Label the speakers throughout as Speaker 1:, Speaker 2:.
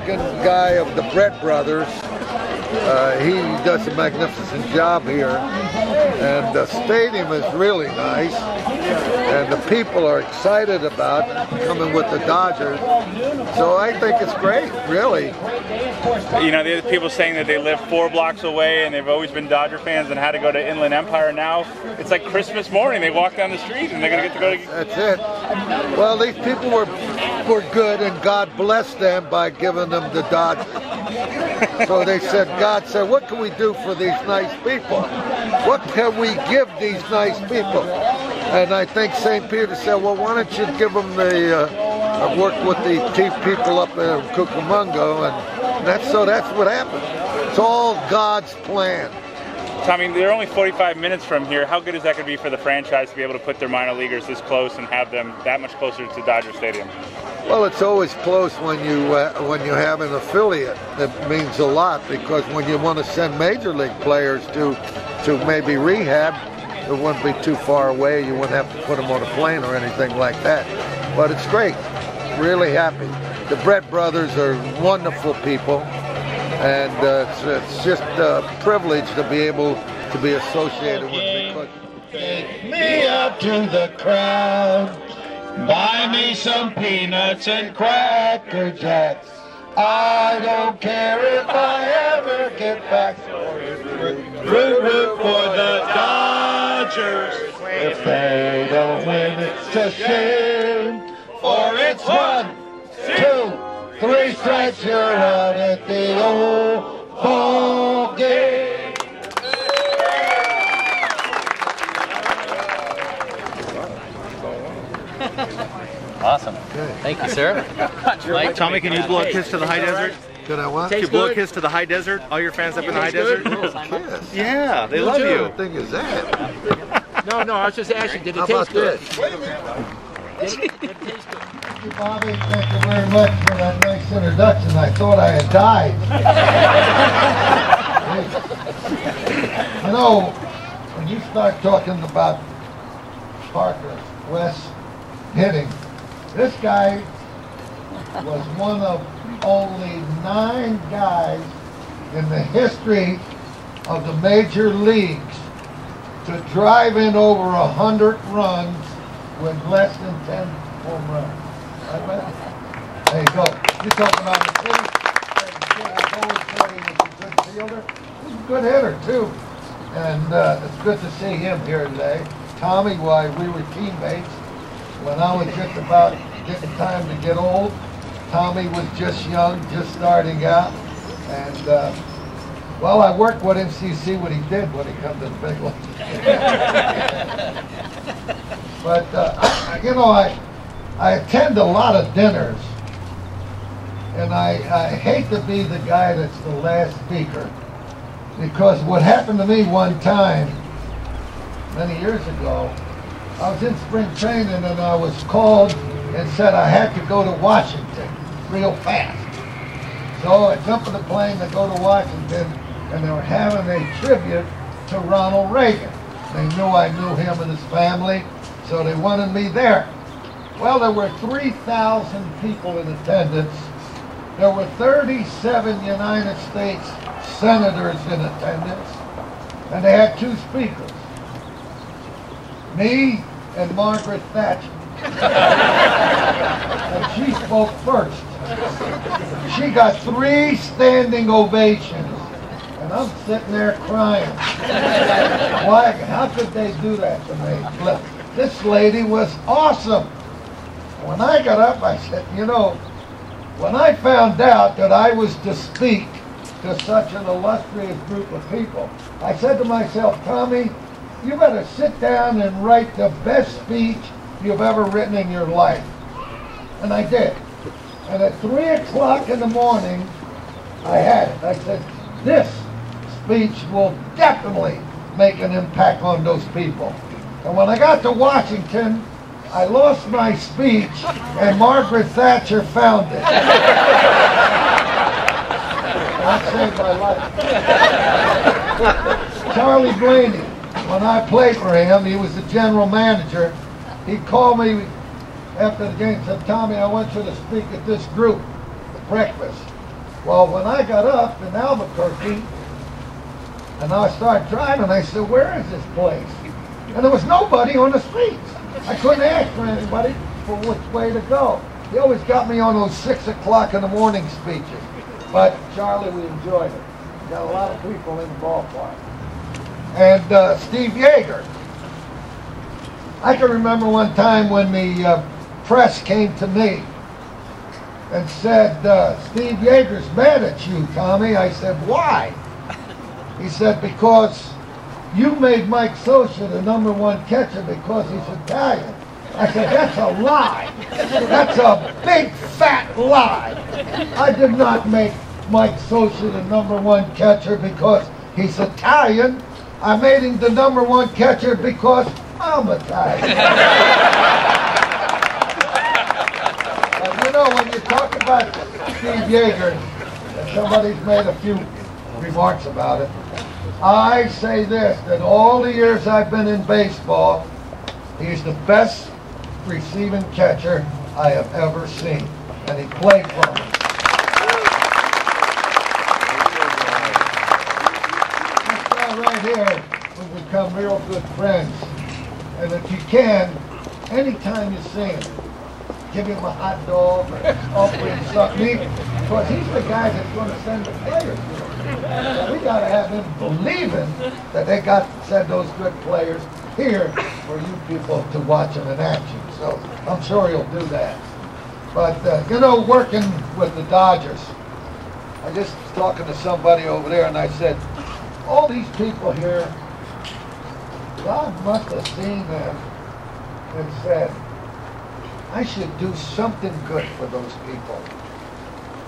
Speaker 1: good-looking guy of the Brett brothers. He does a magnificent job here, and the stadium is really nice, and the people are excited about coming with the Dodgers. So I think it's great, really.
Speaker 2: You know, there's people saying that they live 4 blocks away and they've always been Dodger fans and had to go to Inland Empire. Now it's like Christmas morning. They walk down the street and they're going to get to go to...
Speaker 1: That's it. Well, these people were good, and God blessed them by giving them the Dodgers. So they said, God said, what can we do for these nice people? What can we give these nice people? And I think St. Peter said, well, why don't you give them the, work with the people up in Cucamonga, and that's what happened. It's all God's plan.
Speaker 2: Tommy, they're only 45 minutes from here. How good is that going to be for the franchise to be able to put their minor leaguers this close and have them that much closer to Dodger Stadium?
Speaker 1: Well, it's always close when you have an affiliate. It means a lot, because when you want to send major league players to maybe rehab, it wouldn't be too far away. You wouldn't have to put them on a plane or anything like that. But it's great. Really happy. The Brett brothers are wonderful people, and it's just a privilege to be able to be associated with them.
Speaker 3: Take me up to the crowd. Buy me some peanuts and Cracker Jacks. I don't care if I ever get back. Root for the Dodgers. If they don't win, it's a shame. For it's 1, 2, 3 strikes, you're out at the old ball game.
Speaker 4: Awesome. Thank you, sir.
Speaker 5: Mike, Tommy, can you blow a kiss to the high desert?
Speaker 1: Can I what?
Speaker 5: Can you blow a kiss to the high desert? All your fans up in the high desert?
Speaker 1: Kiss.
Speaker 5: Yeah, they love you.
Speaker 1: What thing is that?
Speaker 6: No, I was just asking, did it
Speaker 1: How
Speaker 6: taste
Speaker 1: about
Speaker 6: good?
Speaker 1: this?
Speaker 6: Did it taste good?
Speaker 3: Thank you, Bobby. Thank you very much for that nice introduction. I thought I had died. You know, when you start talking about Parker West hitting, this guy was one of only 9 guys in the history of the major leagues to drive in over 100 runs with less than 10 home runs. Right, there you go. You're talking about the police. I've always thought he was a good fielder. He's a good hitter, too. And it's good to see him here today. Tommy, why, we were teammates. When I was just about getting time to get old, Tommy was just young, just starting out. And, well, I worked with him to see what he did when he come to the big league. But, you know, I attend a lot of dinners, and I hate to be the guy that's the last speaker, because what happened to me one time, many years ago, I was in spring training and I was called and said I had to go to Washington real fast. So I jumped in the plane to go to Washington, and they were having a tribute to Ronald Reagan. They knew I knew him and his family, so they wanted me there. Well, there were 3,000 people in attendance. There were 37 United States senators in attendance, and they had 2 speakers, me and Margaret Thatcher. And she spoke first. She got 3 standing ovations, and I'm sitting there crying. Why? How could they do that to me? Look, this lady was awesome. When I got up, I said, you know, when I found out that I was to speak to such an illustrious group of people, I said to myself, Tommy, you better sit down and write the best speech you've ever written in your life. And I did. And at 3 o'clock in the morning, I had it. I said, this speech will definitely make an impact on those people. And when I got to Washington, I lost my speech, and Margaret Thatcher found it. That saved my life. Charlie Blaney, when I played for him, he was the general manager. He called me after the game and said, Tommy, I want you to speak at this group, breakfast. Well, when I got up in Albuquerque and I started driving, I said, where is this place? And there was nobody on the streets. I couldn't ask for anybody for which way to go. He always got me on those 6 o'clock in the morning speeches. But Charlie, we enjoyed it. Got a lot of people in the ballpark. And Steve Yeager. I can remember one time when the press came to me and said, Steve Yeager's mad at you, Tommy. I said, why? He said, because you made Mike Scioscia the #1 catcher because he's Italian. I said, that's a lie. That's a big, fat lie. I did not make Mike Scioscia the #1 catcher because he's Italian. I made him the #1 catcher because I'm Italian. You know, when you talk about Steve Yeager, and somebody's made a few remarks about it, I say this, that all the years I've been in baseball, he's the best receiving catcher I have ever seen. And he played for me. This guy right here, we've become real good friends. And if you can, anytime you see him, give him a hot dog or offer him something, because he's the guy that's going to send the players. So we got to have him believing that they got to send those good players here for you people to watch them in action. So I'm sure he'll do that. But, you know, working with the Dodgers, I just was talking to somebody over there and I said, all these people here, God must have seen them and said, I should do something good for those people.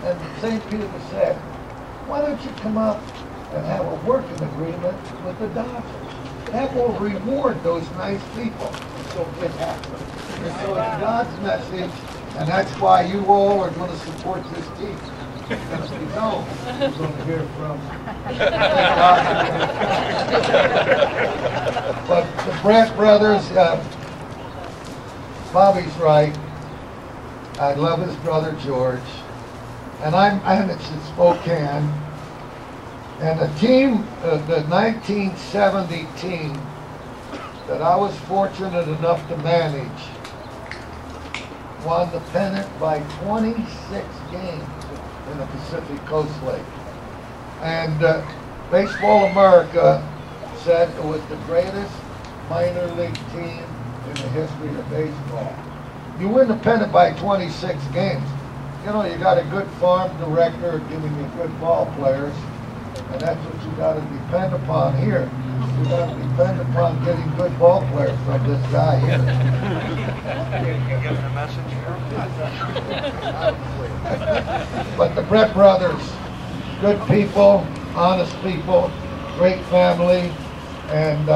Speaker 3: And St. Peter said, why don't you come up and have a working agreement with the Dodgers? That will reward those nice people. So it happened. And so it's God's message, and that's why you all are going to support this team. And if you don't, you're going to hear from But the Brett brothers, Bobby's right. I love his brother George. And I'm in Spokane. And the team, the 1970 team that I was fortunate enough to manage, won the pennant by 26 games in the Pacific Coast League. And Baseball America said it was the greatest minor league team in the history of baseball. You win the pennant by 26 games. You know, you got a good farm director giving you good ball players, and that's what you got to depend upon here. You got to depend upon getting good ball players from this guy here.
Speaker 5: You giving a message?
Speaker 3: But the Brett brothers, good people, honest people, great family, and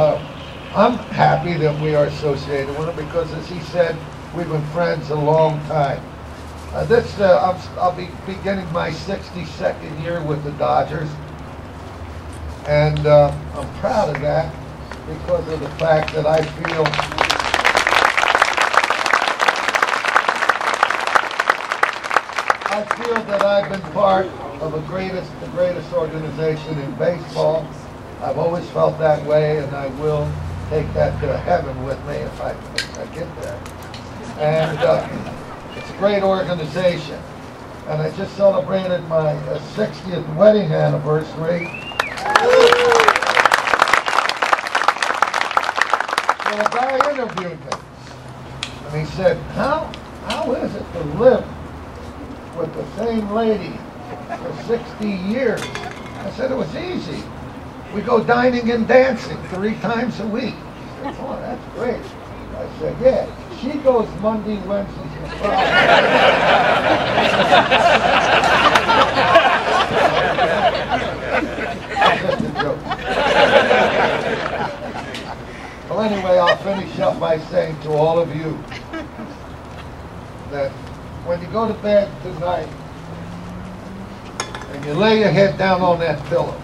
Speaker 3: I'm happy that we are associated with them because, as he said, we've been friends a long time. I'll be beginning my 62nd year with the Dodgers, and I'm proud of that because of the fact that I feel that I've been part of the greatest organization in baseball. I've always felt that way, and I will take that to heaven with me if I get there. And it's a great organization. And I just celebrated my 60th wedding anniversary. So a guy interviewed me, and he said, how is it to live with the same lady for 60 years? I said, it was easy. We go dining and dancing 3 times a week. He said, oh, that's great. I said, yeah. She goes Monday, Wednesdays, and Fridays. That's just a joke. Well, anyway, I'll finish up by saying to all of you that when you go to bed tonight and you lay your head down on that pillow,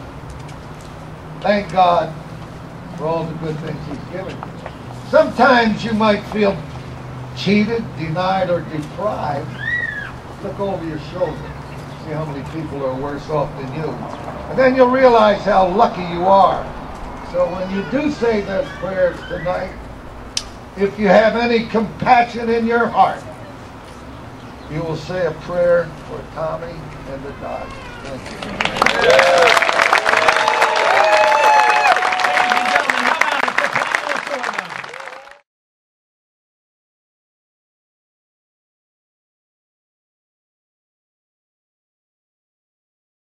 Speaker 3: thank God for all the good things He's given you. Sometimes you might feel cheated, denied, or deprived. Look over your shoulder. see how many people are worse off than you. And then you'll realize how lucky you are. So when you do say those prayers tonight, if you have any compassion in your heart, you will say a prayer for Tommy and the Dodgers. Thank you.